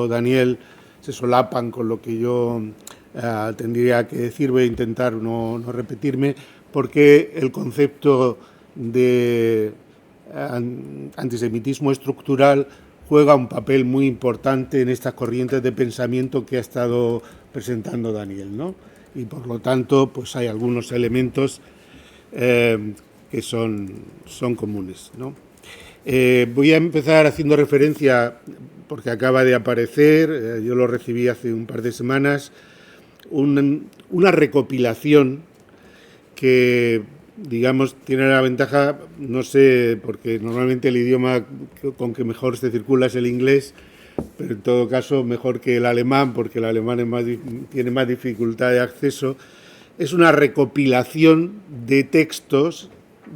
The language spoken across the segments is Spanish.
Daniel se solapan con lo que yo tendría que decir. Voy a intentar no repetirme, porque el concepto de antisemitismo estructural juega un papel muy importante en estas corrientes de pensamiento que ha estado presentando Daniel, ¿no? Y por lo tanto, pues hay algunos elementos que son comunes, ¿no? Voy a empezar haciendo referencia, porque acaba de aparecer, yo lo recibí hace un par de semanas, una recopilación que, digamos, tiene la ventaja, no sé, porque normalmente el idioma con que mejor se circula es el inglés, pero en todo caso mejor que el alemán, porque el alemán tiene más dificultad de acceso. Es una recopilación de textos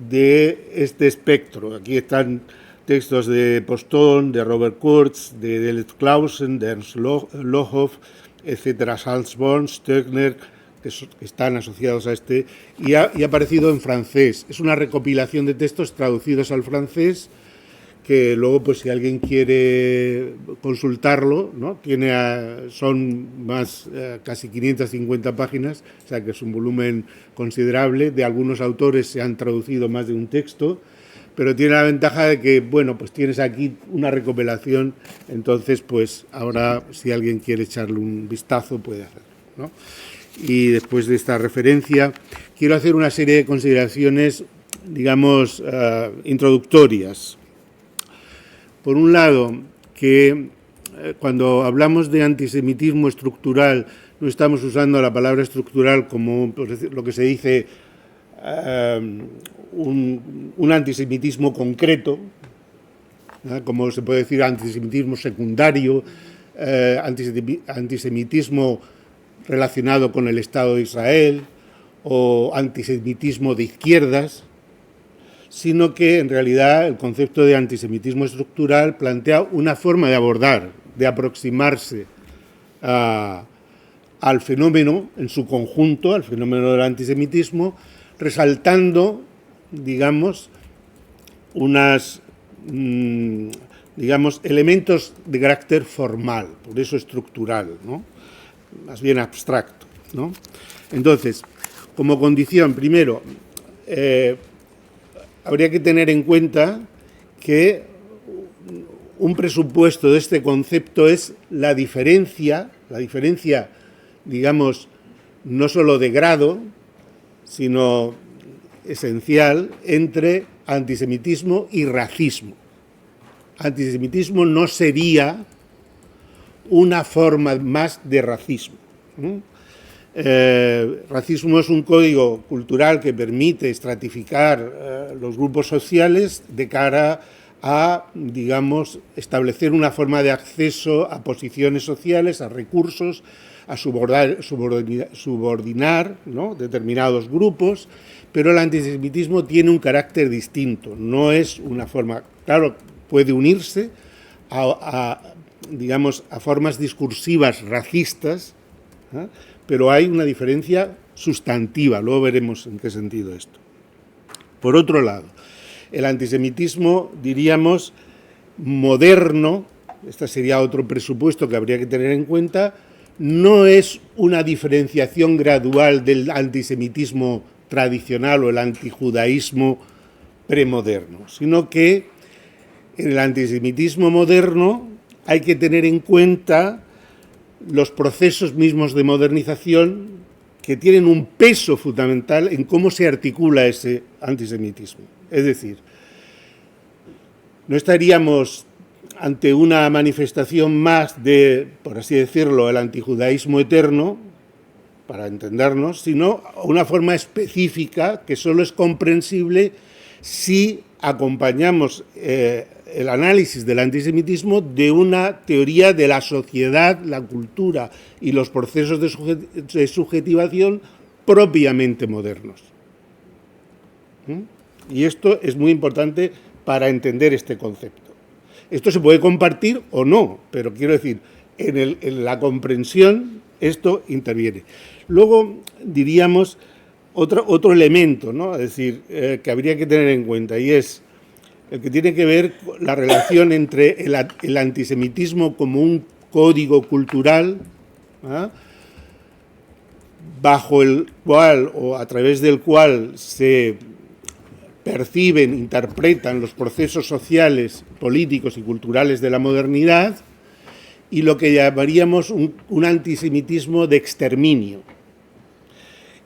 de este espectro. Aquí están textos de Postón, de Robert Kurz, de Deleuze Clausen, de Ernst Lohoff, etcétera, Salzborn, Stöckner, que están asociados a este, y ha aparecido en francés. Es una recopilación de textos traducidos al francés, que luego, pues si alguien quiere consultarlo, ¿no? Son más casi 550 páginas, o sea que es un volumen considerable. De algunos autores se han traducido más de un texto, pero tiene la ventaja de que, bueno, pues tienes aquí una recopilación, entonces, pues ahora si alguien quiere echarle un vistazo puede hacerlo, ¿no? Y después de esta referencia, quiero hacer una serie de consideraciones, digamos, introductorias. Por un lado, que cuando hablamos de antisemitismo estructural, no estamos usando la palabra estructural como lo que se dice un antisemitismo concreto, como se puede decir antisemitismo secundario, antisemitismo relacionado con el Estado de Israel o antisemitismo de izquierdas, sino que en realidad el concepto de antisemitismo estructural plantea una forma de abordar, de aproximarse al fenómeno en su conjunto, al fenómeno del antisemitismo, resaltando, digamos, elementos de carácter formal, por eso estructural, ¿no? Más bien abstracto, ¿no? Entonces, como condición, primero, habría que tener en cuenta que un presupuesto de este concepto es la diferencia, digamos, no solo de grado, sino esencial, entre antisemitismo y racismo. Antisemitismo no sería una forma más de racismo. Racismo es un código cultural que permite estratificar los grupos sociales de cara a, digamos, establecer una forma de acceso a posiciones sociales, a recursos, a subordinar, ¿no?, determinados grupos, pero el antisemitismo tiene un carácter distinto, no es una forma, claro, puede unirse digamos, a formas discursivas racistas, ¿eh?, pero hay una diferencia sustantiva, luego veremos en qué sentido esto. Por otro lado, el antisemitismo, diríamos, moderno, este sería otro presupuesto que habría que tener en cuenta, no es una diferenciación gradual del antisemitismo tradicional o el antijudaísmo premoderno, sino que en el antisemitismo moderno hay que tener en cuenta los procesos mismos de modernización que tienen un peso fundamental en cómo se articula ese antisemitismo. Es decir, no estaríamos ante una manifestación más de, por así decirlo, el antijudaísmo eterno, para entendernos, sino una forma específica que solo es comprensible si acompañamos el análisis del antisemitismo de una teoría de la sociedad, la cultura y los procesos de subjetivación propiamente modernos. Y esto es muy importante para entender este concepto. Esto se puede compartir o no, pero quiero decir, en la comprensión esto interviene. Luego diríamos otro elemento, ¿no?, es decir, que habría que tener en cuenta, y es el que tiene que ver con la relación entre el antisemitismo como un código cultural, bajo el cual o a través del cual se perciben, interpretan los procesos sociales, políticos y culturales de la modernidad, y lo que llamaríamos un antisemitismo de exterminio.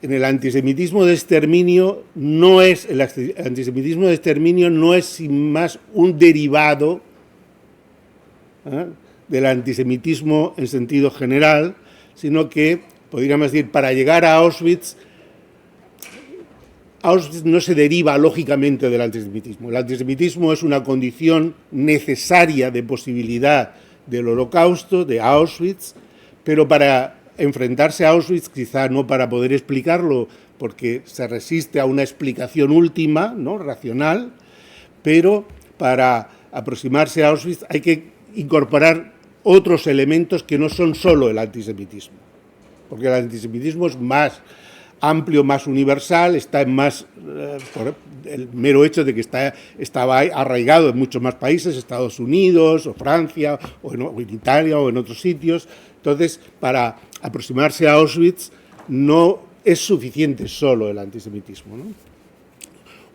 En el antisemitismo de exterminio el antisemitismo de exterminio no es sin más un derivado del antisemitismo en sentido general, sino que, podríamos decir, para llegar a Auschwitz no se deriva lógicamente del antisemitismo. El antisemitismo es una condición necesaria de posibilidad del Holocausto, de Auschwitz, pero para enfrentarse a Auschwitz, quizá no para poder explicarlo, porque se resiste a una explicación última, ¿no?, racional, pero para aproximarse a Auschwitz hay que incorporar otros elementos que no son solo el antisemitismo, porque el antisemitismo es más amplio, más universal, está en más, por el mero hecho de que estaba arraigado en muchos más países, Estados Unidos, o Francia, o en Italia, o en otros sitios. Entonces, para aproximarse a Auschwitz no es suficiente solo el antisemitismo, ¿no?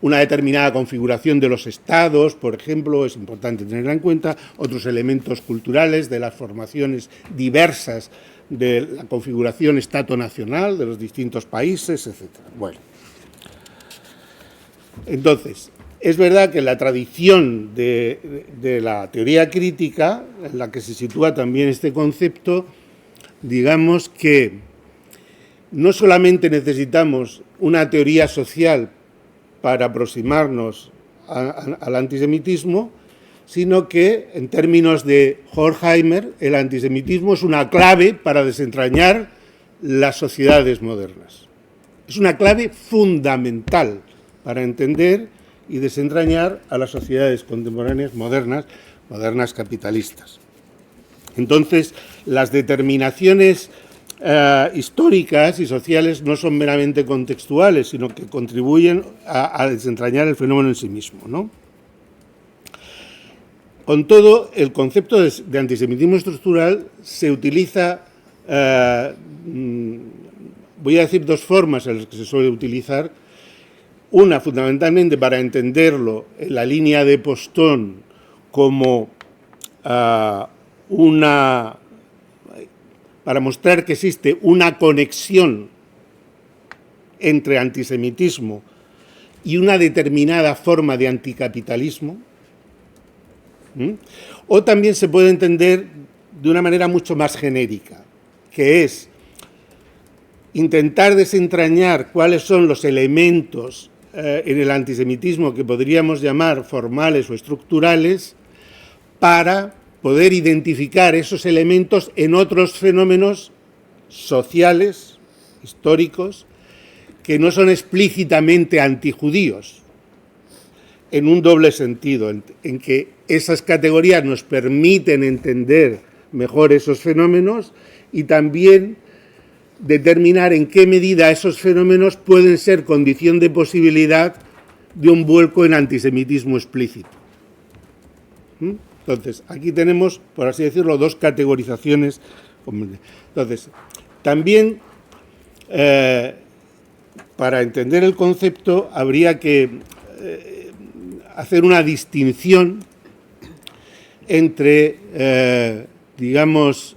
Una determinada configuración de los estados, por ejemplo, es importante tenerla en cuenta, otros elementos culturales de las formaciones diversas de la configuración Estado-nacional de los distintos países, etc. Bueno, entonces, es verdad que la tradición de la teoría crítica, en la que se sitúa también este concepto, digamos que no solamente necesitamos una teoría social para aproximarnos al antisemitismo, sino que, en términos de Horkheimer, el antisemitismo es una clave para desentrañar las sociedades modernas. Es una clave fundamental para entender y desentrañar a las sociedades contemporáneas modernas capitalistas. Entonces, las determinaciones históricas y sociales no son meramente contextuales, sino que contribuyen a desentrañar el fenómeno en sí mismo, ¿no? Con todo, el concepto de antisemitismo estructural se utiliza, voy a decir dos formas en las que se suele utilizar. Una, fundamentalmente, para entenderlo en la línea de Postón como para mostrar que existe una conexión entre antisemitismo y una determinada forma de anticapitalismo. O también se puede entender de una manera mucho más genérica, que es intentar desentrañar cuáles son los elementos en el antisemitismo que podríamos llamar formales o estructurales, para poder identificar esos elementos en otros fenómenos sociales, históricos, que no son explícitamente antijudíos, en un doble sentido, en que esas categorías nos permiten entender mejor esos fenómenos y también determinar en qué medida esos fenómenos pueden ser condición de posibilidad de un vuelco en antisemitismo explícito. Entonces, aquí tenemos, por así decirlo, dos categorizaciones. Entonces, también, para entender el concepto, habría que hacer una distinción entre, digamos,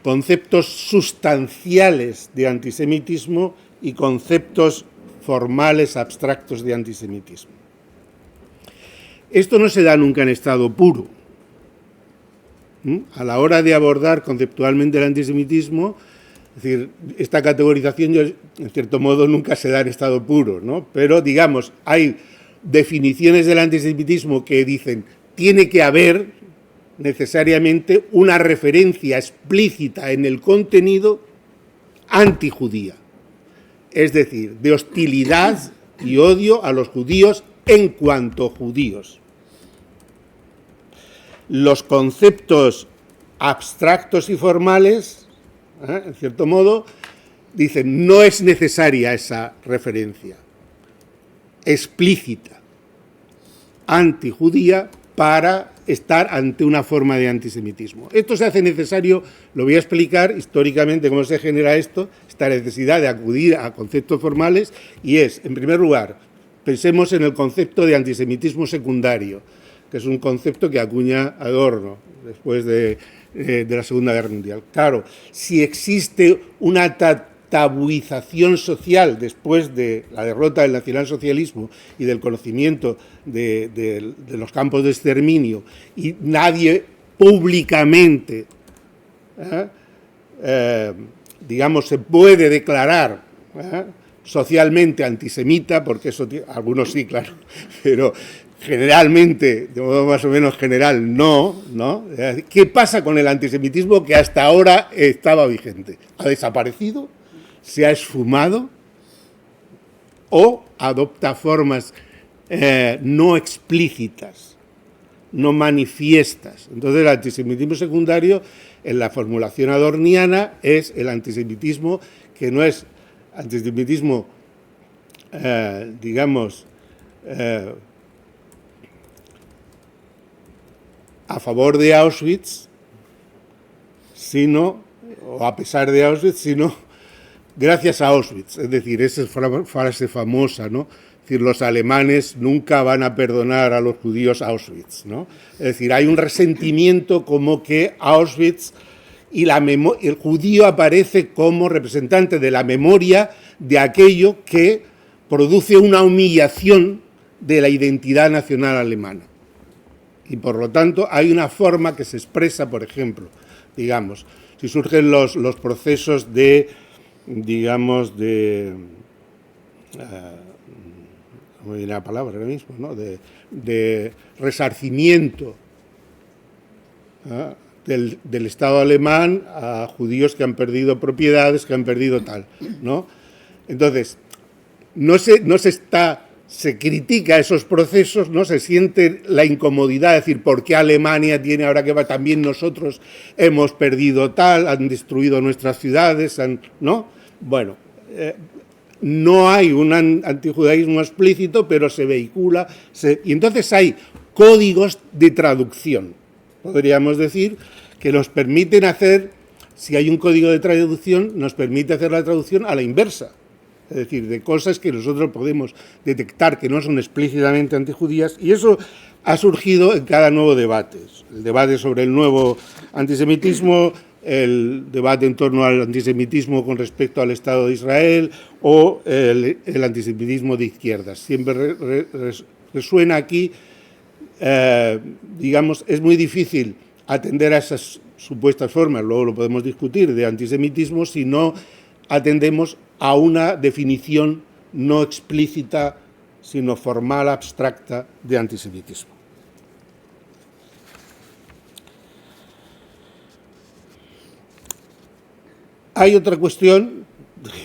conceptos sustanciales de antisemitismo y conceptos formales, abstractos de antisemitismo. Esto no se da nunca en estado puro. A la hora de abordar conceptualmente el antisemitismo, es decir, esta categorización, en cierto modo, nunca se da en estado puro, ¿no? Pero, digamos, hay definiciones del antisemitismo que dicen tiene que haber necesariamente una referencia explícita en el contenido antijudía, es decir, de hostilidad y odio a los judíos en cuanto judíos. Los conceptos abstractos y formales, en cierto modo, dicen no es necesaria esa referencia explícita antijudía para estar ante una forma de antisemitismo. Esto se hace necesario, lo voy a explicar históricamente cómo se genera esto, esta necesidad de acudir a conceptos formales, y es, en primer lugar, pensemos en el concepto de antisemitismo secundario, que es un concepto que acuña Adorno después de la Segunda Guerra Mundial. Claro, si existe una tabuización social después de la derrota del nacionalsocialismo y del conocimiento de los campos de exterminio, y nadie públicamente, digamos, se puede declarar socialmente antisemita, porque eso algunos sí, claro, pero generalmente, de modo más o menos general, no. ¿Qué pasa con el antisemitismo que hasta ahora estaba vigente? ¿Ha desaparecido? ¿Se ha esfumado? ¿O adopta formas no explícitas, no manifiestas? Entonces, el antisemitismo secundario, en la formulación adorniana, es el antisemitismo que no es antisemitismo, digamos, a favor de Auschwitz, sino, o a pesar de Auschwitz, sino gracias a Auschwitz. Es decir, esa es frase famosa, ¿no? Es decir, los alemanes nunca van a perdonar a los judíos Auschwitz, ¿no? Es decir, hay un resentimiento como que Auschwitz y el judío aparece como representante de la memoria de aquello que produce una humillación de la identidad nacional alemana. Y por lo tanto hay una forma que se expresa, por ejemplo, digamos, si surgen los procesos de, digamos, ¿cómo diré la palabra ahora mismo?, ¿no? de resarcimiento del Estado alemán a judíos que han perdido propiedades, que han perdido tal, ¿no? Entonces, se critica esos procesos, no se siente la incomodidad de decir por qué Alemania tiene ahora que también nosotros hemos perdido tal, han destruido nuestras ciudades, ¿no? Bueno, no hay un antijudaísmo explícito, pero se vehicula, y entonces hay códigos de traducción, podríamos decir, que nos permiten hacer, si hay un código de traducción, nos permite hacer la traducción a la inversa. Es decir, de cosas que nosotros podemos detectar que no son explícitamente antijudías, y eso ha surgido en cada nuevo debate. El debate sobre el nuevo antisemitismo, el debate en torno al antisemitismo con respecto al Estado de Israel o el antisemitismo de izquierdas. Siempre resuena aquí, digamos, es muy difícil atender a esas supuestas formas, luego lo podemos discutir, de antisemitismo si no atendemos a una definición no explícita, sino formal, abstracta, de antisemitismo. Hay otra cuestión,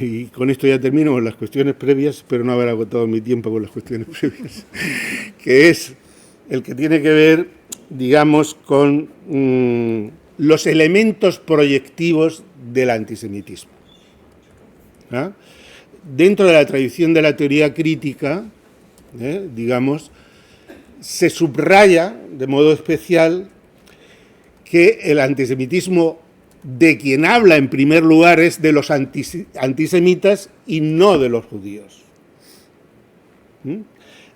y con esto ya termino con las cuestiones previas, espero no haber agotado mi tiempo con las cuestiones previas, que es el que tiene que ver, digamos, con los elementos proyectivos del antisemitismo. Dentro de la tradición de la teoría crítica, digamos, se subraya de modo especial que el antisemitismo de quien habla en primer lugar es de los antisemitas y no de los judíos.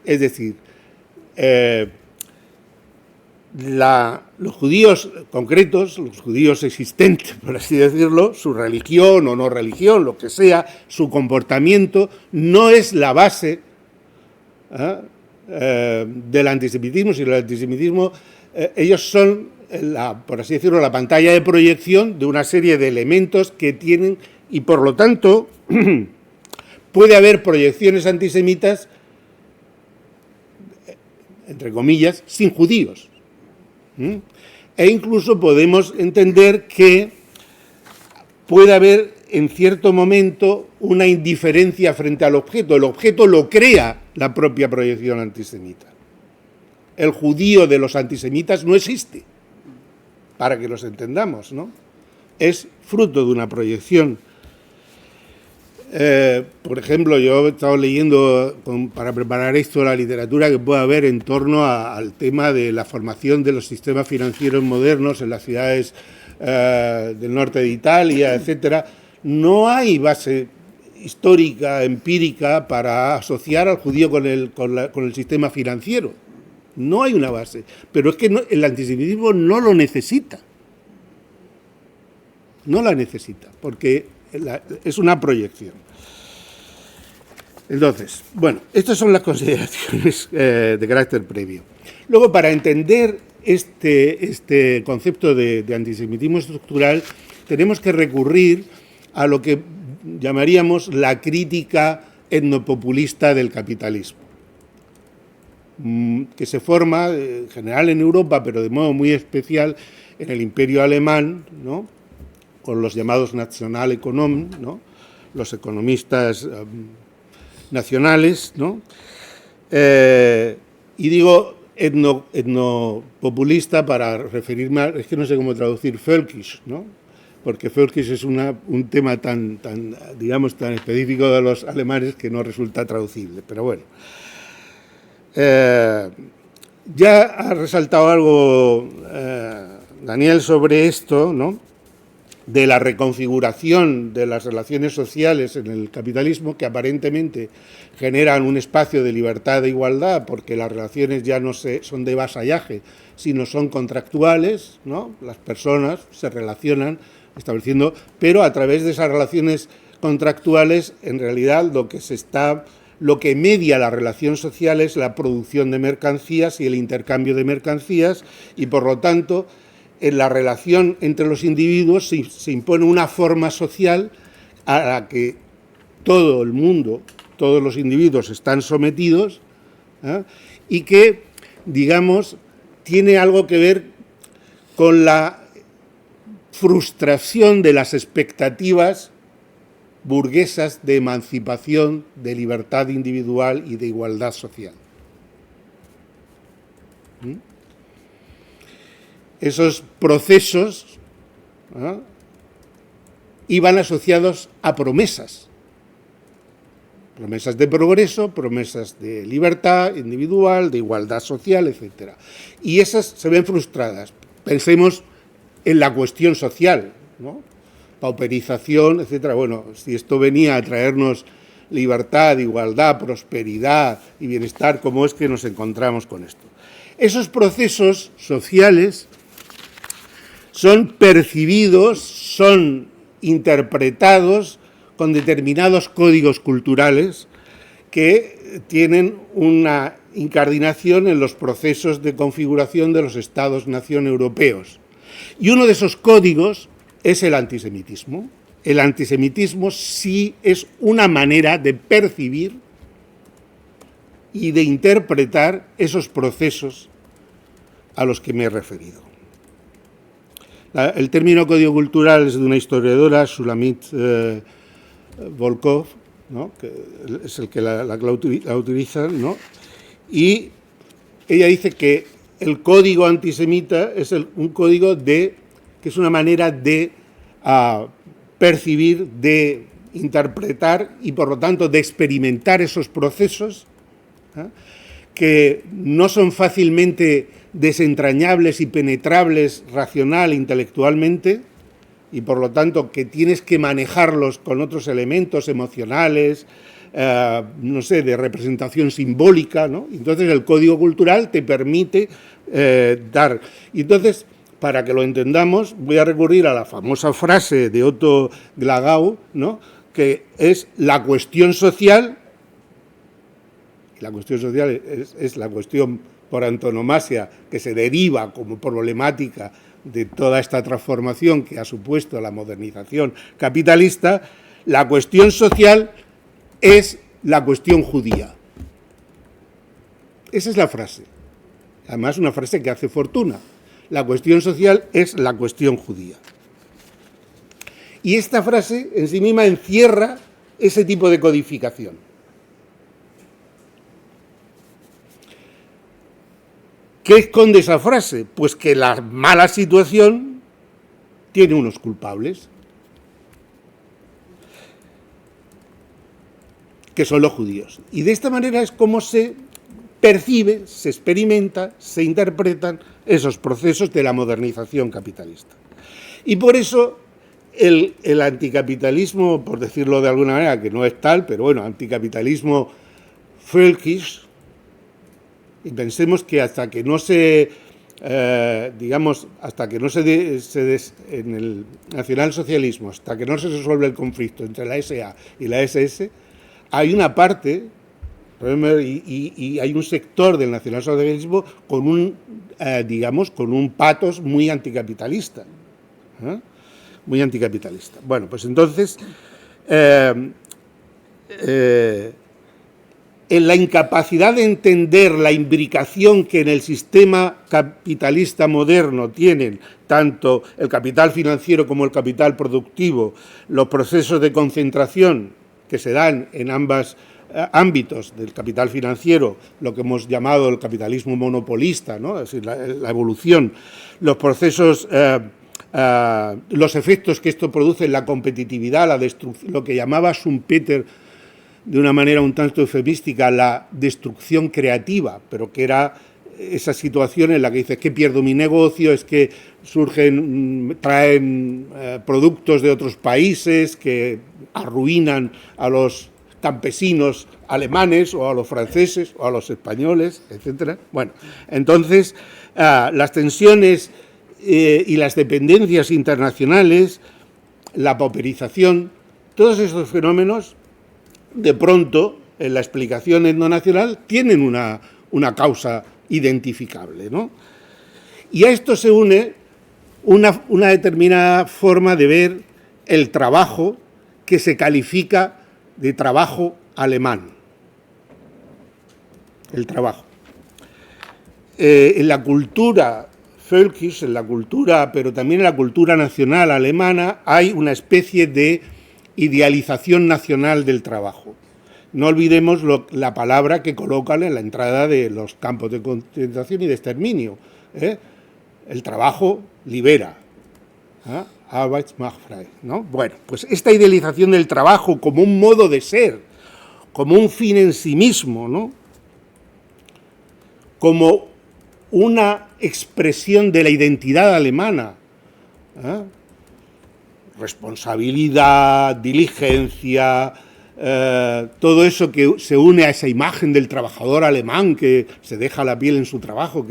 Es decir, los judíos concretos, los judíos existentes, por así decirlo, su religión o no religión, lo que sea, su comportamiento, no es la base del antisemitismo, sino el antisemitismo, ellos son, por así decirlo, la pantalla de proyección de una serie de elementos que tienen, y por lo tanto puede haber proyecciones antisemitas, entre comillas, sin judíos. E incluso podemos entender que puede haber en cierto momento una indiferencia frente al objeto. El objeto lo crea la propia proyección antisemita. El judío de los antisemitas no existe, para que los entendamos, ¿no? Es fruto de una proyección. por ejemplo, yo he estado leyendo para preparar esto la literatura que pueda haber en torno al tema de la formación de los sistemas financieros modernos en las ciudades del norte de Italia, etcétera. No hay base histórica, empírica, para asociar al judío con el sistema financiero. No hay una base. Pero es que el antisemitismo no lo necesita. No la necesita, porque es una proyección. Entonces, bueno, estas son las consideraciones de carácter previo. Luego, para entender este concepto de antisemitismo estructural, tenemos que recurrir a lo que llamaríamos la crítica etnopopulista del capitalismo, que se forma en general en Europa, pero de modo muy especial en el Imperio Alemán, ¿no?, con los llamados Nationalökonomen, ¿no?, los economistas nacionales, ¿no? Y digo etnopopulista para referirme a, es que no sé cómo traducir, völkisch, ¿no?, porque völkisch es un tema tan específico de los alemanes que no resulta traducible, pero bueno. Ya ha resaltado algo Daniel sobre esto, ¿no?, de la reconfiguración de las relaciones sociales en el capitalismo, que aparentemente generan un espacio de libertad e igualdad, porque las relaciones ya no son de vasallaje, sino son contractuales, ¿no? Las personas se relacionan estableciendo, pero a través de esas relaciones contractuales, en realidad lo que media la relación social es la producción de mercancías y el intercambio de mercancías, y por lo tanto en la relación entre los individuos se impone una forma social a la que todo el mundo, todos los individuos están sometidos, y que, digamos, tiene algo que ver con la frustración de las expectativas burguesas de emancipación, de libertad individual y de igualdad social. Esos procesos iban asociados a promesas de progreso, promesas de libertad individual, de igualdad social, etc. Y esas se ven frustradas. Pensemos en la cuestión social, ¿no?, pauperización, etc. Bueno, si esto venía a traernos libertad, igualdad, prosperidad y bienestar, ¿cómo es que nos encontramos con esto? Esos procesos sociales son percibidos, son interpretados con determinados códigos culturales que tienen una incardinación en los procesos de configuración de los Estados-nación europeos. Y uno de esos códigos es el antisemitismo. El antisemitismo sí es una manera de percibir y de interpretar esos procesos a los que me he referido. El término código cultural es de una historiadora, Shulamit Volkov, ¿no?, que es el que la utiliza, ¿no?, y ella dice que el código antisemita es un código que es una manera de percibir, de interpretar y por lo tanto de experimentar esos procesos, que no son fácilmente desentrañables y penetrables racional e intelectualmente, y por lo tanto que tienes que manejarlos con otros elementos emocionales, no sé, de representación simbólica, ¿no? Entonces el código cultural te permite dar. Y entonces, para que lo entendamos, voy a recurrir a la famosa frase de Otto Glagau, ¿no?, que es la cuestión social. La cuestión social es la cuestión por antonomasia que se deriva como problemática de toda esta transformación que ha supuesto la modernización capitalista. La cuestión social es la cuestión judía. Esa es la frase. Además, una frase que hace fortuna. La cuestión social es la cuestión judía. Y esta frase en sí misma encierra ese tipo de codificación. ¿Qué esconde esa frase? Pues que la mala situación tiene unos culpables. que son los judíos. Y de esta manera es como se percibe, se experimenta, se interpretan esos procesos de la modernización capitalista. Y por eso el anticapitalismo, por decirlo de alguna manera, que no es tal, pero bueno, anticapitalismo völkisch, y pensemos que hasta que no se, hasta que no en el nacionalsocialismo, hasta que no se resuelve el conflicto entre la SA y la SS, hay una parte, y hay un sector del nacionalsocialismo con un, con un patos muy anticapitalista. Muy anticapitalista. Bueno, pues entonces, en la incapacidad de entender la imbricación que en el sistema capitalista moderno tienen tanto el capital financiero como el capital productivo, los procesos de concentración que se dan en ambos ámbitos del capital financiero, lo que hemos llamado el capitalismo monopolista, ¿no? Es decir, la evolución, los procesos, los efectos que esto produce en la competitividad, la destrucción, lo que llamaba Schumpeter de una manera un tanto eufemística, la destrucción creativa, pero que era esa situación en la que dices que pierdo mi negocio, es que traen productos de otros países que arruinan a los campesinos alemanes o a los franceses o a los españoles, etcétera. Bueno, entonces las tensiones y las dependencias internacionales, la pauperización, todos esos fenómenos, de pronto, en la explicación etnonacional, tienen una causa identificable, ¿no? Y a esto se une una determinada forma de ver el trabajo que se califica de trabajo alemán. El trabajo. En la cultura völkisch, en la cultura, pero también en la cultura nacional alemana, hay una especie de idealización nacional del trabajo. No olvidemos la palabra que colocan en la entrada de los campos de concentración y de exterminio. El trabajo libera. Arbeit macht frei, ¿no? Bueno, pues esta idealización del trabajo como un modo de ser, como un fin en sí mismo, ¿no? Como una expresión de la identidad alemana, responsabilidad, diligencia, todo eso que se une a esa imagen del trabajador alemán que se deja la piel en su trabajo,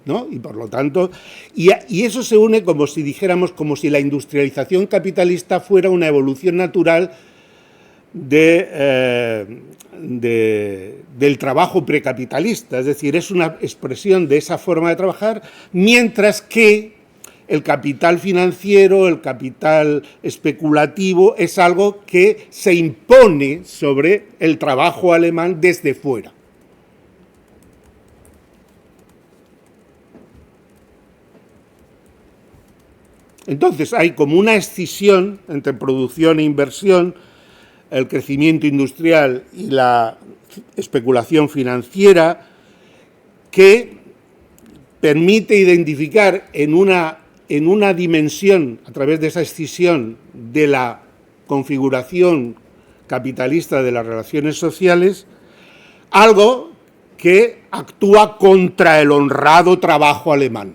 ¿no? Y por lo tanto, y eso se une como si dijéramos, como si la industrialización capitalista fuera una evolución natural del trabajo precapitalista, es decir, es una expresión de esa forma de trabajar, mientras que el capital financiero, el capital especulativo, es algo que se impone sobre el trabajo alemán desde fuera. Entonces hay como una escisión entre producción e inversión, el crecimiento industrial y la especulación financiera, que permite identificar en una dimensión, a través de esa escisión de la configuración capitalista de las relaciones sociales, algo que actúa contra el honrado trabajo alemán,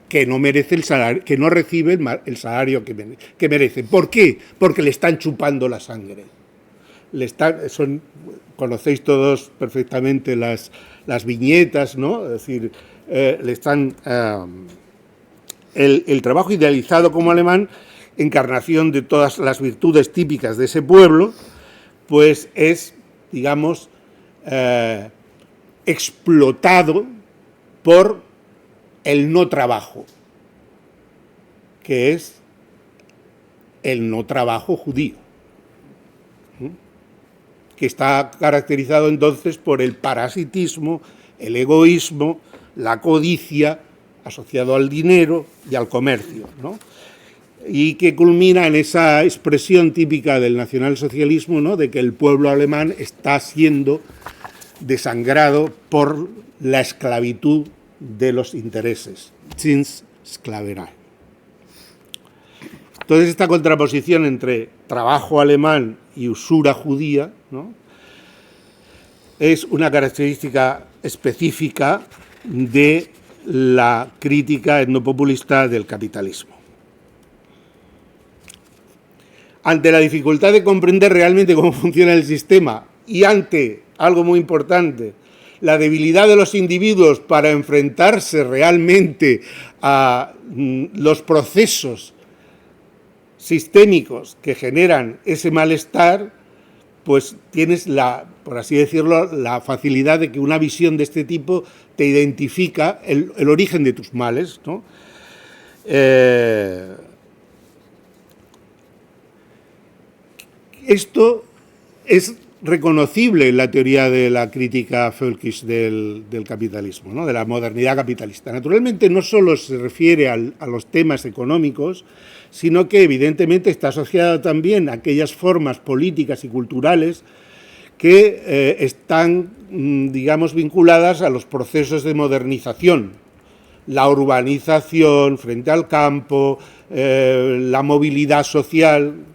que no merece el salario, que no recibe el salario que merece. ¿Por qué? Porque le están chupando la sangre. Conocéis todos perfectamente las viñetas, ¿no? Es decir, el trabajo idealizado como alemán, encarnación de todas las virtudes típicas de ese pueblo, pues es, digamos, explotado por el no trabajo, que es el no trabajo judío, que está caracterizado entonces por el parasitismo, el egoísmo, la codicia, asociado al dinero y al comercio, ¿no? Y que culmina en esa expresión típica del nacionalsocialismo, ¿no? De que el pueblo alemán está siendo desangrado por la esclavitud de los intereses, Zinssklaverei. Entonces, esta contraposición entre trabajo alemán y usura judía, ¿no?, es una característica específica de la crítica etnopopulista del capitalismo. Ante la dificultad de comprender realmente cómo funciona el sistema y ante, algo muy importante, la debilidad de los individuos para enfrentarse realmente a los procesos sistémicos que generan ese malestar, pues tienes por así decirlo, la facilidad de que una visión de este tipo te identifica el origen de tus males, ¿no? Esto es reconocible en la teoría de la crítica völkisch del capitalismo, ¿no?, de la modernidad capitalista. Naturalmente no solo se refiere a los temas económicos, sino que evidentemente está asociada también a aquellas formas políticas y culturales que están, digamos, vinculadas a los procesos de modernización, la urbanización frente al campo, la movilidad social.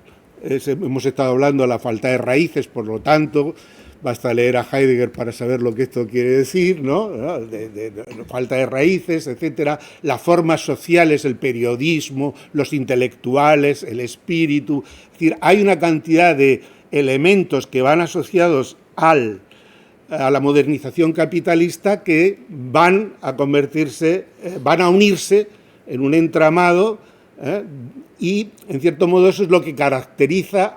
Hemos estado hablando de la falta de raíces, por lo tanto, basta leer a Heidegger para saber lo que esto quiere decir, ¿no? De falta de raíces, etcétera. Las formas sociales, el periodismo, los intelectuales, el espíritu. Es decir, hay una cantidad de elementos que van asociados a la modernización capitalista que van a convertirse, van a unirse en un entramado, y, en cierto modo, eso es lo que caracteriza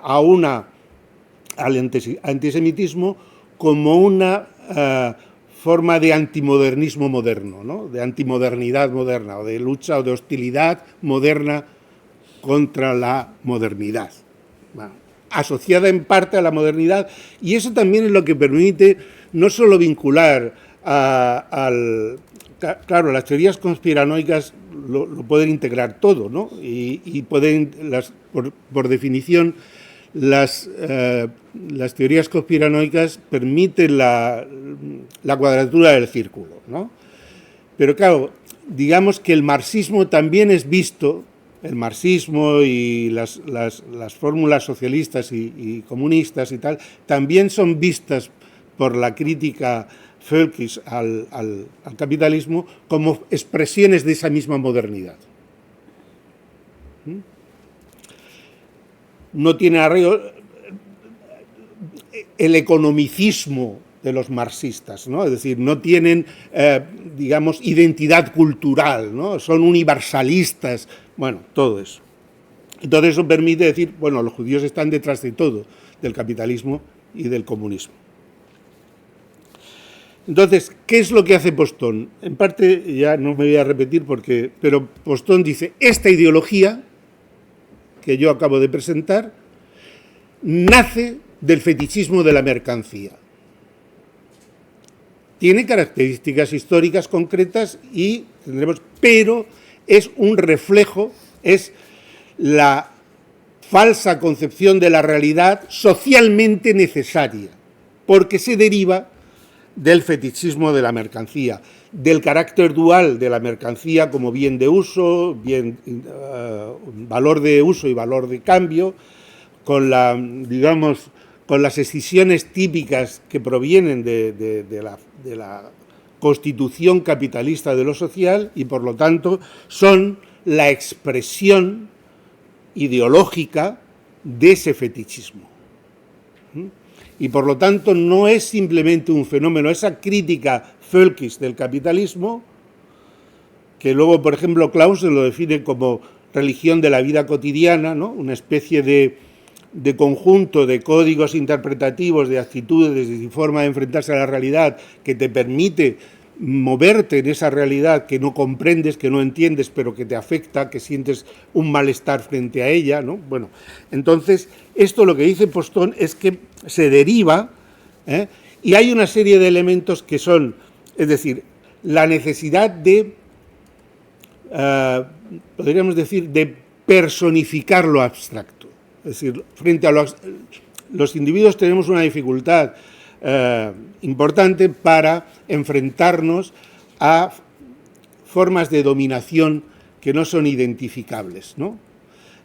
al antisemitismo como una forma de antimodernismo moderno, ¿no?, de antimodernidad moderna, o de lucha o de hostilidad moderna contra la modernidad, bueno, asociada en parte a la modernidad, y eso también es lo que permite no solo vincular claro, las teorías conspiranoicas lo pueden integrar todo, ¿no? Y pueden, por definición, las teorías conspiranoicas permiten la cuadratura del círculo, ¿no? Pero claro, digamos que el marxismo también es visto, el marxismo y las fórmulas socialistas y comunistas y tal, también son vistas por la crítica völkisch al capitalismo como expresiones de esa misma modernidad. No tiene arreglo el economicismo de los marxistas, ¿no? Es decir, no tienen, digamos, identidad cultural, ¿no? Son universalistas, bueno, todo eso. Entonces eso permite decir, bueno, los judíos están detrás de todo, del capitalismo y del comunismo. Entonces, ¿qué es lo que hace Postón? En parte, ya no me voy a repetir, pero Postón dice, esta ideología que yo acabo de presentar nace del fetichismo de la mercancía. Tiene características históricas concretas pero es un reflejo, es la falsa concepción de la realidad socialmente necesaria, porque se deriva del fetichismo de la mercancía, del carácter dual de la mercancía como bien de uso, valor de uso y valor de cambio, con las escisiones típicas que provienen de la constitución capitalista de lo social y, por lo tanto, son la expresión ideológica de ese fetichismo. Y, por lo tanto, no es simplemente un fenómeno, esa crítica völkisch del capitalismo, que luego, por ejemplo, Clausewitz lo define como religión de la vida cotidiana, ¿no?, una especie de conjunto de códigos interpretativos, de actitudes y forma de enfrentarse a la realidad que te permite moverte en esa realidad que no comprendes, que no entiendes, pero que te afecta, que sientes un malestar frente a ella, ¿no? Bueno, entonces, esto lo que dice Postón es que se deriva, y hay una serie de elementos que son, es decir, la necesidad de, podríamos decir, de personificar lo abstracto. Es decir, frente a los individuos tenemos una dificultad importante para enfrentarnos a formas de dominación que no son identificables, ¿no?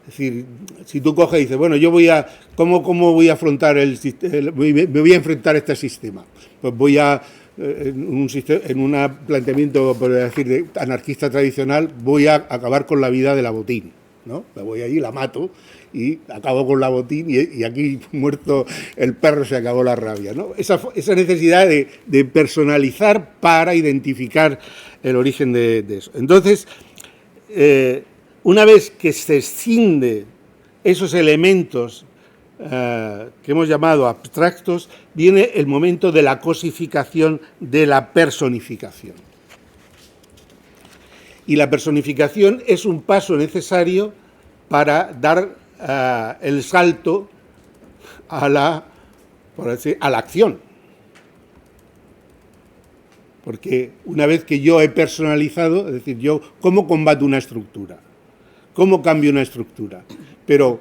Es decir, si tú coges y dices, bueno, yo voy a, ¿cómo voy a afrontar me voy a enfrentar a este sistema? Pues voy a, en un planteamiento, por decir, anarquista tradicional, voy a acabar con la vida de la botín, ¿no? Me voy allí, la mato y acabo con la botín y aquí muerto el perro se acabó la rabia, ¿no? Esa necesidad de personalizar para identificar el origen de eso. Entonces, una vez que se escinde esos elementos que hemos llamado abstractos, viene el momento de la cosificación, de la personificación. Y la personificación es un paso necesario para dar el salto a la acción. Porque una vez que yo he personalizado, es decir, yo, ¿cómo combato una estructura? ¿Cómo cambio una estructura? Pero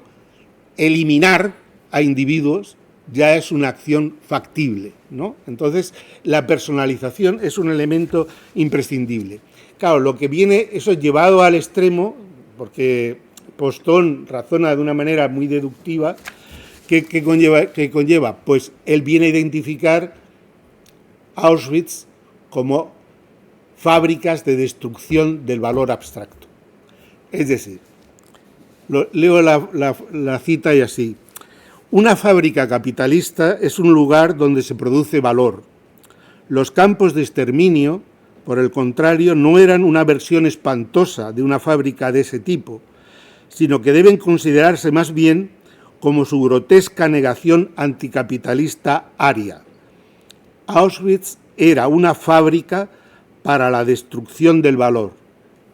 eliminar a individuos ya es una acción factible, ¿no? Entonces, la personalización es un elemento imprescindible. Claro, lo que viene, eso es llevado al extremo, porque Postón razona de una manera muy deductiva, ¿qué conlleva? Pues él viene a identificar Auschwitz como fábricas de destrucción del valor abstracto. Es decir, leo la cita y así. Una fábrica capitalista es un lugar donde se produce valor. Los campos de exterminio, por el contrario, no eran una versión espantosa de una fábrica de ese tipo, sino que deben considerarse más bien como su grotesca negación anticapitalista aria. Auschwitz era una fábrica para la destrucción del valor,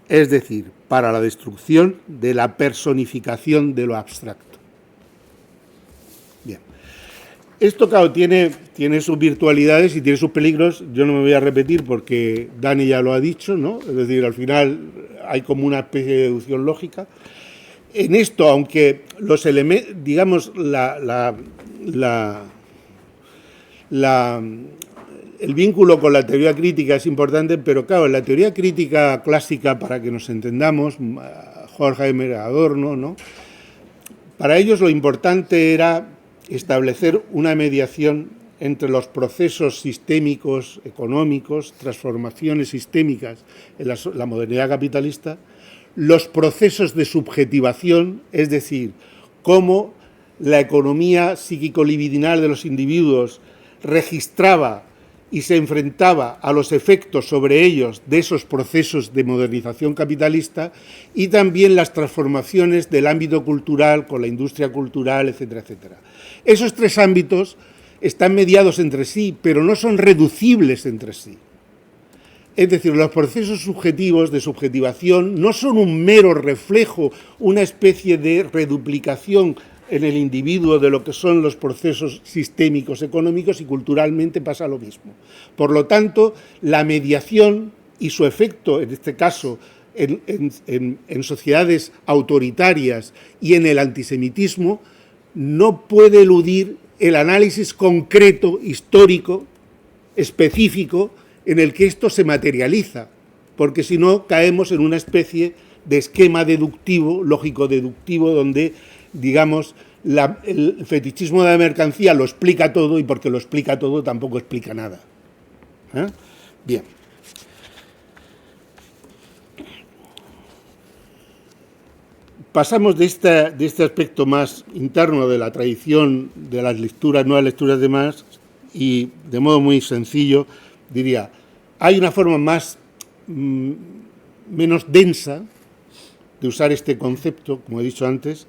es decir, para la destrucción de la personificación de lo abstracto. Bien. Esto, claro, tiene sus virtualidades y tiene sus peligros. Yo no me voy a repetir porque Dani ya lo ha dicho, ¿no? Es decir, al final hay como una especie de deducción lógica. En esto, aunque los elementos, digamos, el vínculo con la teoría crítica es importante, pero claro, en la teoría crítica clásica, para que nos entendamos, Horkheimer, Adorno, ¿no? Para ellos lo importante era establecer una mediación entre los procesos sistémicos, económicos, transformaciones sistémicas en la modernidad capitalista, los procesos de subjetivación, es decir, cómo la economía psíquico-libidinal de los individuos registraba y se enfrentaba a los efectos sobre ellos de esos procesos de modernización capitalista, y también las transformaciones del ámbito cultural con la industria cultural, etcétera, etcétera. Esos tres ámbitos están mediados entre sí, pero no son reducibles entre sí. Es decir, los procesos subjetivos de subjetivación no son un mero reflejo, una especie de reduplicación en el individuo de lo que son los procesos sistémicos, económicos, y culturalmente pasa lo mismo. Por lo tanto, la mediación y su efecto, en este caso, en sociedades autoritarias y en el antisemitismo, no puede eludir el análisis concreto, histórico, específico, en el que esto se materializa, porque si no caemos en una especie de esquema deductivo, lógico-deductivo, donde, digamos, el fetichismo de la mercancía lo explica todo, y porque lo explica todo tampoco explica nada. Bien. Pasamos de este aspecto más interno de la tradición de las lecturas, nuevas lecturas de Marx, y de modo muy sencillo diría, hay una forma menos densa de usar este concepto, como he dicho antes,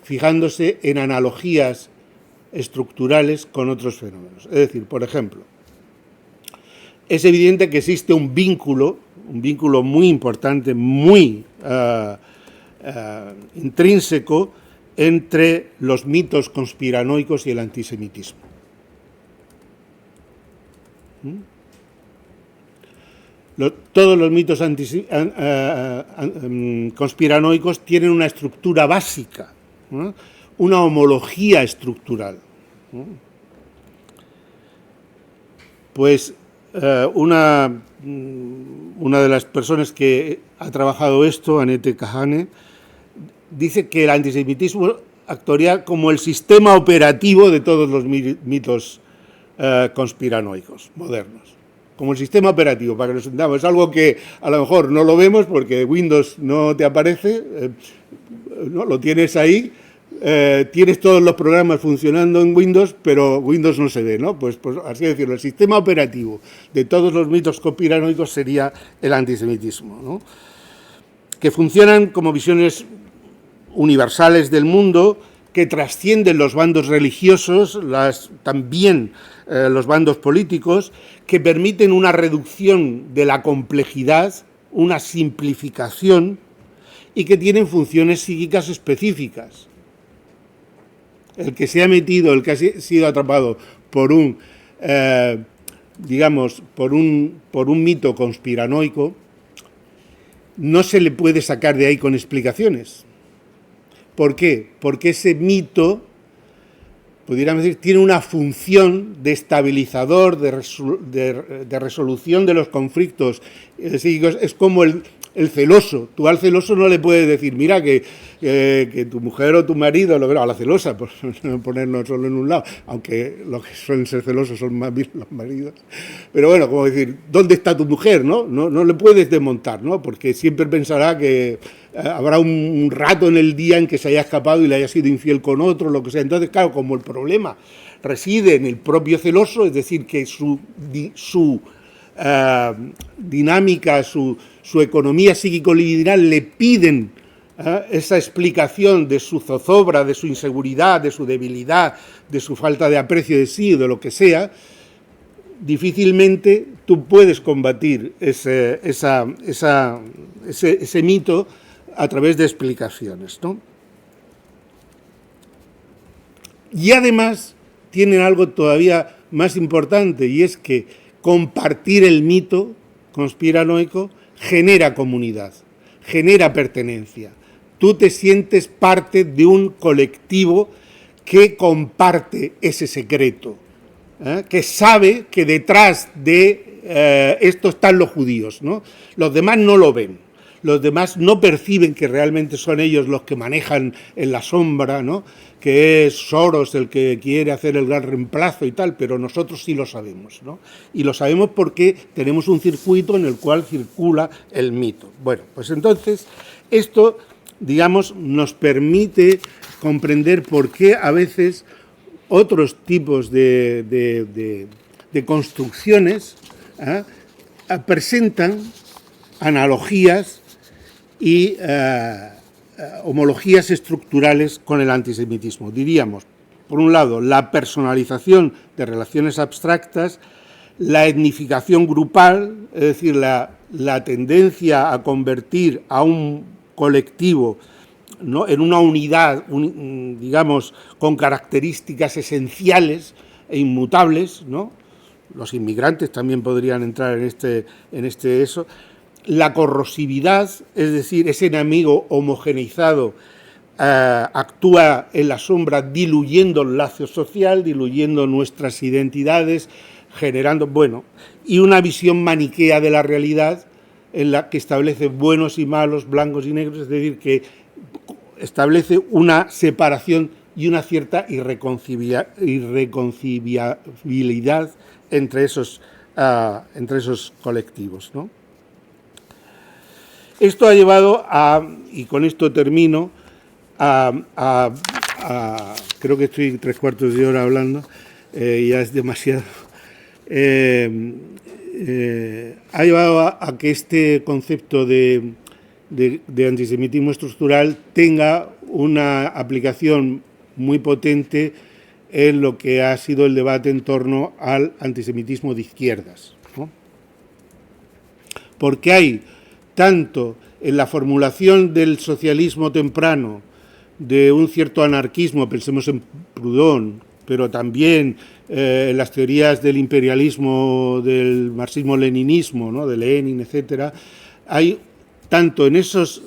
fijándose en analogías estructurales con otros fenómenos. Es decir, por ejemplo, es evidente que existe un vínculo muy importante, muy intrínseco entre los mitos conspiranoicos y el antisemitismo. Todos los mitos conspiranoicos tienen una estructura básica, ¿no? Una homología estructural. Pues una de las personas que ha trabajado esto, Annette Kahane, dice que el antisemitismo actuaría como el sistema operativo de todos los mitos conspiranoicos modernos. Como el sistema operativo, para que nos entendamos. Es algo que a lo mejor no lo vemos porque Windows no te aparece, no lo tienes ahí, tienes todos los programas funcionando en Windows, pero Windows no se ve, ¿no? Pues así decirlo, el sistema operativo de todos los mitos conspiranoicos sería el antisemitismo, ¿no? Que funcionan como visiones universales del mundo, que trascienden los bandos religiosos, también los bandos políticos, que permiten una reducción de la complejidad, una simplificación, y que tienen funciones psíquicas específicas. El que se ha metido, el que ha sido atrapado por un, digamos, por un mito conspiranoico, no se le puede sacar de ahí con explicaciones. ¿Por qué? Porque ese mito, pudiéramos decir, tiene una función de estabilizador, de resolución de los conflictos psíquicos. Es como el celoso. Tú al celoso no le puedes decir, mira, que tu mujer o tu marido, a la celosa, por no ponernos solo en un lado, aunque los que suelen ser celosos son más bien los maridos. Pero bueno, como decir, ¿dónde está tu mujer? No le puedes desmontar, ¿no? Porque siempre pensará que habrá un rato en el día en que se haya escapado y le haya sido infiel con otro, lo que sea. Entonces, claro, como el problema reside en el propio celoso, es decir, que su dinámica, su economía psíquico-libidinal le piden esa explicación de su zozobra, de su inseguridad, de su debilidad, de su falta de aprecio de sí o de lo que sea, difícilmente tú puedes combatir ese mito a través de explicaciones, ¿no? Y además tienen algo todavía más importante, y es que compartir el mito conspiranoico genera comunidad, genera pertenencia. Tú te sientes parte de un colectivo que comparte ese secreto, que sabe que detrás de esto están los judíos, ¿no? Los demás no lo ven, los demás no perciben que realmente son ellos los que manejan en la sombra, ¿no? Que es Soros el que quiere hacer el gran reemplazo y tal, pero nosotros sí lo sabemos, ¿no? Y lo sabemos porque tenemos un circuito en el cual circula el mito. Bueno, pues entonces esto, digamos, nos permite comprender por qué a veces otros tipos de construcciones presentan analogías y homologías estructurales con el antisemitismo. Diríamos, por un lado, la personalización de relaciones abstractas, la etnificación grupal, es decir, la tendencia a convertir a un colectivo, ¿no?, en una unidad, digamos, con características esenciales e inmutables, ¿no? Los inmigrantes también podrían entrar en eso. La corrosividad, es decir, ese enemigo homogeneizado actúa en la sombra diluyendo el lazo social, diluyendo nuestras identidades, generando, y una visión maniquea de la realidad en la que establece buenos y malos, blancos y negros, es decir, que establece una separación y una cierta irreconciliabilidad entre esos colectivos, ¿no? Esto ha llevado y con esto termino, creo que estoy 3/4 de hora hablando, ya es demasiado, ha llevado a que este concepto de antisemitismo estructural tenga una aplicación muy potente en lo que ha sido el debate en torno al antisemitismo de izquierdas, ¿no? Porque hay tanto en la formulación del socialismo temprano, de un cierto anarquismo, pensemos en Proudhon, pero también en las teorías del imperialismo, del marxismo-leninismo, ¿no?, de Lenin, etcétera, hay tanto en esos,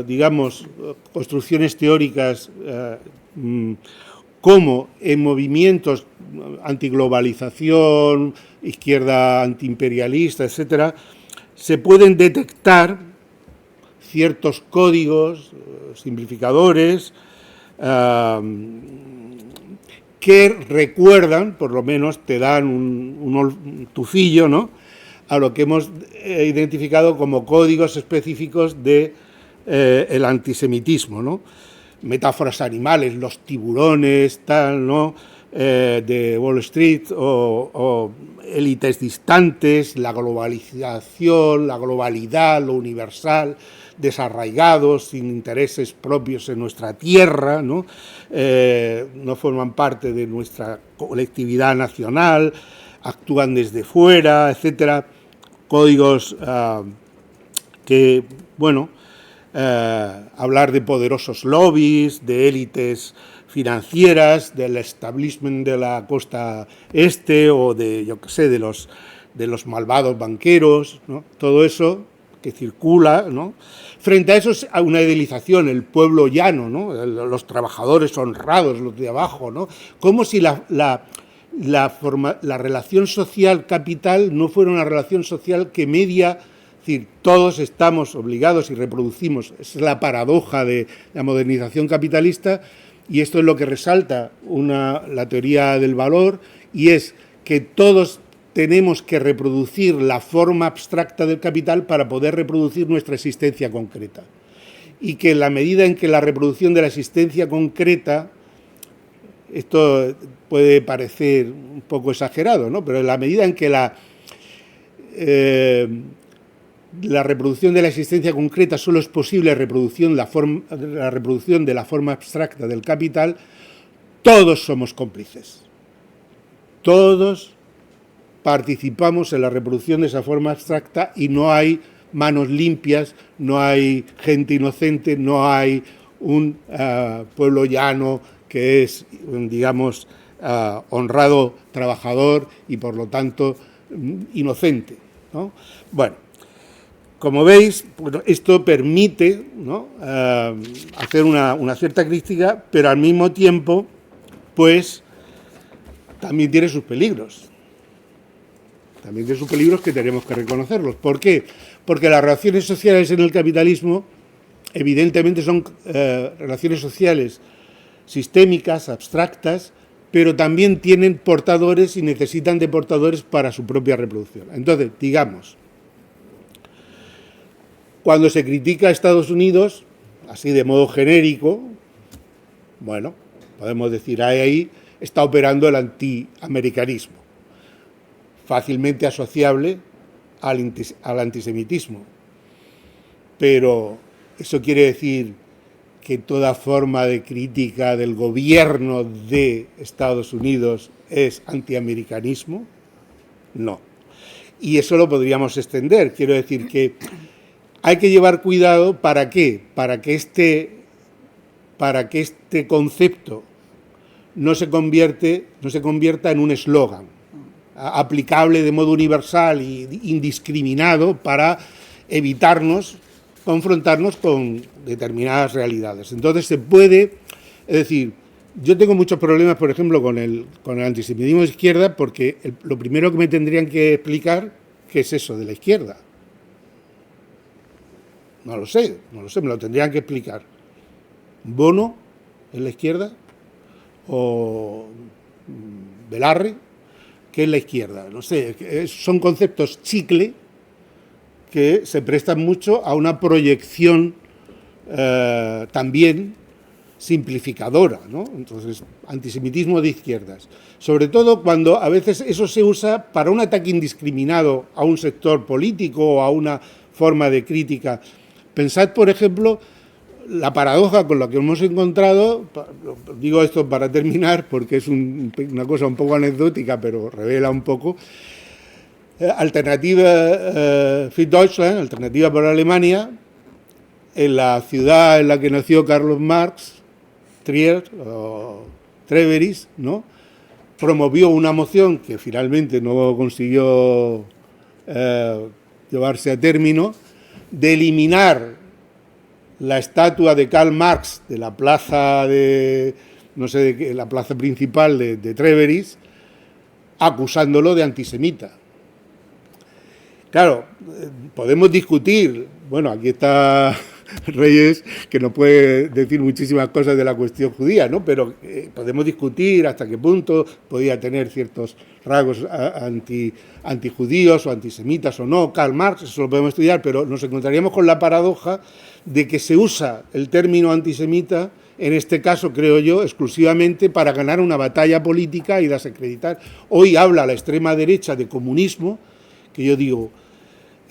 digamos, construcciones teóricas como en movimientos antiglobalización, izquierda antiimperialista, etcétera, se pueden detectar ciertos códigos simplificadores que recuerdan, por lo menos te dan un tufillo, ¿no?, a lo que hemos identificado como códigos específicos de el antisemitismo, ¿no? Metáforas animales, los tiburones, tal, ¿no?, de Wall Street, o élites distantes, la globalización, la globalidad, lo universal, desarraigados, sin intereses propios en nuestra tierra, ¿no? No forman parte de nuestra colectividad nacional, actúan desde fuera, etcétera. Códigos que, bueno, hablar de poderosos lobbies, de élites financieras, del establishment de la costa este, o de, yo qué sé, de los malvados banqueros, ¿no? Todo eso que circula, ¿no? Frente a eso es una idealización, el pueblo llano, ¿no?, los trabajadores honrados, los de abajo, ¿no?, como si la relación social capital no fuera una relación social que media, es decir, todos estamos obligados y reproducimos. Esa es la paradoja de la modernización capitalista, y esto es lo que resalta la teoría del valor, y es que todos tenemos que reproducir la forma abstracta del capital para poder reproducir nuestra existencia concreta. Y que en la medida en que la reproducción de la existencia concreta, esto puede parecer un poco exagerado, ¿no?, pero en la medida en que la reproducción de la existencia concreta solo es posible la reproducción de la forma abstracta del capital, todos somos cómplices. Todos participamos en la reproducción de esa forma abstracta, y no hay manos limpias, no hay gente inocente, no hay un pueblo llano que es, digamos, honrado, trabajador y, por lo tanto, inocente, ¿no? Bueno, como veis, bueno, esto permite, ¿no?, hacer una cierta crítica, pero al mismo tiempo, pues, también tiene sus peligros. También tiene sus peligros que tenemos que reconocerlos. ¿Por qué? Porque las relaciones sociales en el capitalismo, evidentemente, son relaciones sociales sistémicas, abstractas, pero también tienen portadores y necesitan de portadores para su propia reproducción. Entonces, digamos, cuando se critica a Estados Unidos, así de modo genérico, bueno, podemos decir, ahí está operando el antiamericanismo, fácilmente asociable al antisemitismo. Pero eso quiere decir que toda forma de crítica del gobierno de Estados Unidos es antiamericanismo. No. Y eso lo podríamos extender. Quiero decir que hay que llevar cuidado. ¿Para qué? Para que este concepto no se convierta en un eslogan aplicable de modo universal e indiscriminado para evitarnos confrontarnos con determinadas realidades. Entonces se puede, es decir, yo tengo muchos problemas, por ejemplo, con el antisemitismo de izquierda, porque lo primero que me tendrían que explicar, ¿qué es eso de la izquierda? No lo sé, me lo tendrían que explicar. ¿Bono es la izquierda? ¿O Belarre? ¿Qué es la izquierda? No sé, son conceptos chicle que se prestan mucho a una proyección también simplificadora, ¿no? Entonces, antisemitismo de izquierdas. Sobre todo cuando a veces eso se usa para un ataque indiscriminado a un sector político o a una forma de crítica. Pensad, por ejemplo, la paradoja con la que hemos encontrado, digo esto para terminar porque es una cosa un poco anecdótica, pero revela un poco. Alternativa für Deutschland, Alternativa por Alemania, en la ciudad en la que nació Carlos Marx, Trier o Treveris, ¿no?, promovió una moción que finalmente no consiguió llevarse a término, de eliminar la estatua de Karl Marx de la plaza la plaza principal de Treveris, acusándolo de antisemita. Claro, podemos discutir, bueno, aquí está Reyes, que nos puede decir muchísimas cosas de la cuestión judía, ¿no? Pero podemos discutir hasta qué punto podía tener ciertos rasgos antijudíos o antisemitas o no. Karl Marx, eso lo podemos estudiar, pero nos encontraríamos con la paradoja de que se usa el término antisemita, en este caso, creo yo, exclusivamente para ganar una batalla política y desacreditar. Hoy habla la extrema derecha de comunismo, que yo digo,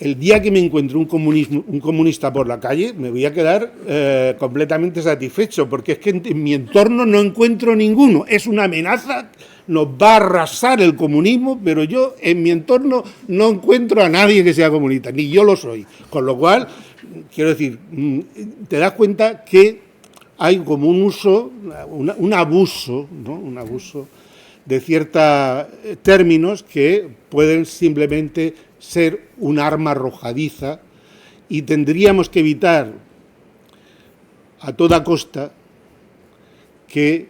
el día que me encuentre un comunista por la calle, me voy a quedar completamente satisfecho, porque es que en mi entorno no encuentro ninguno. Es una amenaza, nos va a arrasar el comunismo, pero yo en mi entorno no encuentro a nadie que sea comunista, ni yo lo soy. Con lo cual, quiero decir, te das cuenta que hay como un uso, un abuso, ¿no? Un abuso de ciertos términos que pueden simplemente ser un arma arrojadiza, y tendríamos que evitar a toda costa que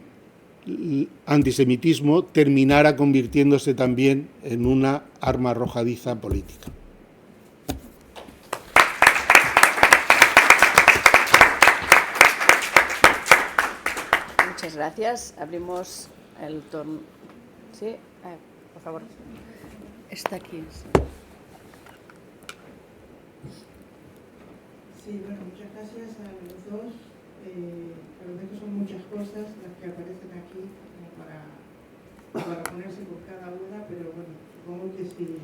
el antisemitismo terminara convirtiéndose también en una arma arrojadiza política. Muchas gracias. Abrimos el turno. Sí, por favor. Está aquí. Sí, bueno, muchas gracias a los dos. La verdad que son muchas cosas las que aparecen aquí como para ponerse por cada una, pero bueno, supongo que si